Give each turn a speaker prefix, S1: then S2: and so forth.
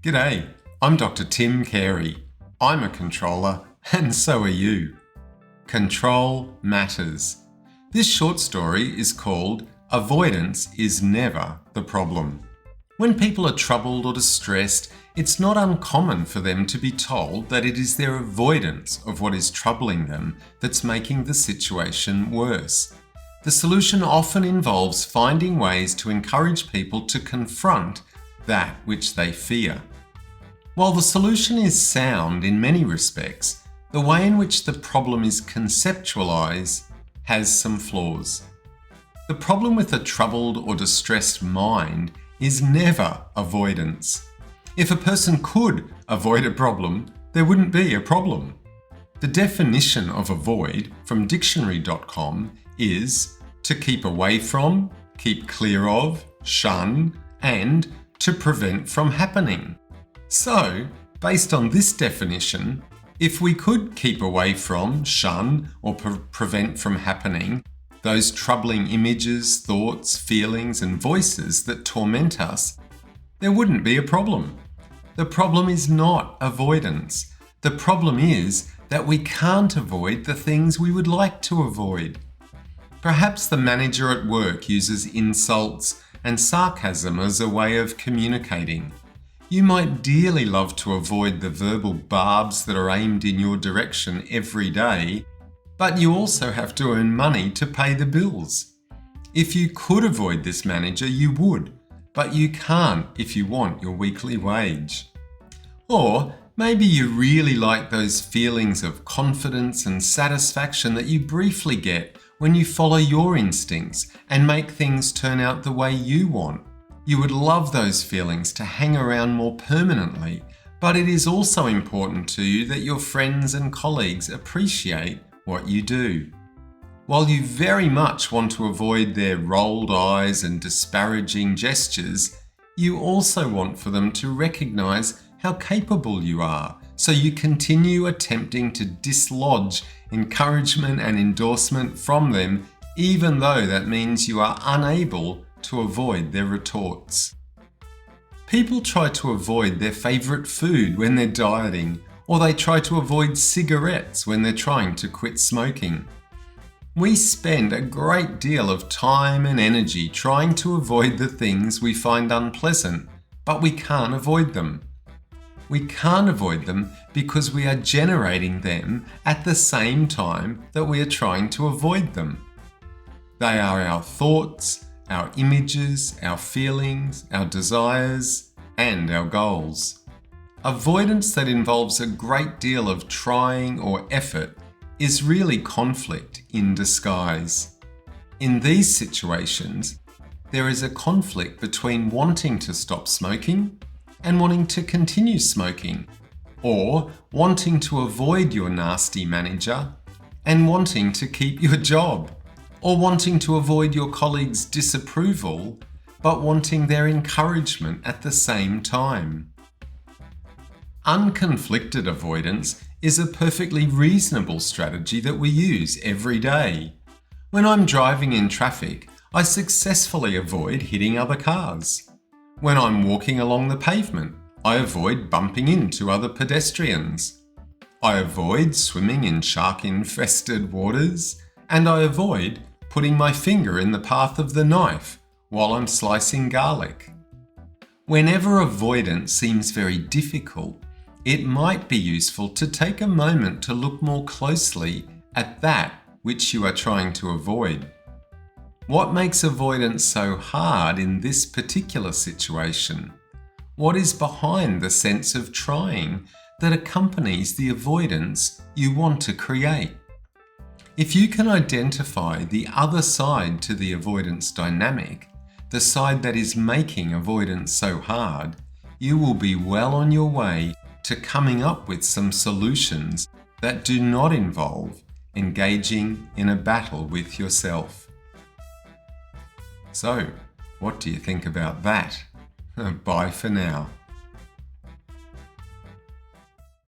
S1: G'day, I'm Dr. Tim Carey. I'm a controller, and so are you. Control matters. This short story is called Avoidance is Never the Problem. When people are troubled or distressed, it's not uncommon for them to be told that it is their avoidance of what is troubling them that's making the situation worse. The solution often involves finding ways to encourage people to confront that which they fear. While the solution is sound in many respects, the way in which the problem is conceptualized has some flaws. The problem with a troubled or distressed mind is never avoidance. If a person could avoid a problem, there wouldn't be a problem. The definition of avoid from dictionary.com is to keep away from, keep clear of, shun, and to prevent from happening. So, based on this definition, if we could keep away from, shun, or prevent from happening those troubling images, thoughts, feelings, and voices that torment us, there wouldn't be a problem. The problem is not avoidance. The problem is that we can't avoid the things we would like to avoid. Perhaps the manager at work uses insults and sarcasm as a way of communicating. You might dearly love to avoid the verbal barbs that are aimed in your direction every day, but you also have to earn money to pay the bills. If you could avoid this manager, you would, but you can't if you want your weekly wage. Or maybe you really like those feelings of confidence and satisfaction that you briefly get when you follow your instincts and make things turn out the way you want. You would love those feelings to hang around more permanently, but it is also important to you that your friends and colleagues appreciate what you do. While you very much want to avoid their rolled eyes and disparaging gestures, you also want for them to recognize how capable you are, so you continue attempting to dislodge encouragement and endorsement from them, even though that means you are unable to avoid their retorts. People try to avoid their favorite food when they're dieting, or they try to avoid cigarettes when they're trying to quit smoking. We spend a great deal of time and energy trying to avoid the things we find unpleasant, but we can't avoid them. We can't avoid them because we are generating them at the same time that we are trying to avoid them. They are our thoughts, our images, our feelings, our desires, and our goals. Avoidance that involves a great deal of trying or effort is really conflict in disguise. In these situations, there is a conflict between wanting to stop smoking and wanting to continue smoking, or wanting to avoid your nasty manager and wanting to keep your job, or wanting to avoid your colleagues' disapproval but wanting their encouragement at the same time. Unconflicted avoidance is a perfectly reasonable strategy that we use every day. When I'm driving in traffic, I successfully avoid hitting other cars. When I'm walking along the pavement, I avoid bumping into other pedestrians. I avoid swimming in shark-infested waters, and I avoid putting my finger in the path of the knife while I'm slicing garlic. Whenever avoidance seems very difficult, it might be useful to take a moment to look more closely at that which you are trying to avoid. What makes avoidance so hard in this particular situation? What is behind the sense of trying that accompanies the avoidance you want to create? If you can identify the other side to the avoidance dynamic, the side that is making avoidance so hard, you will be well on your way to coming up with some solutions that do not involve engaging in a battle with yourself. So, what do you think about that? Bye for now.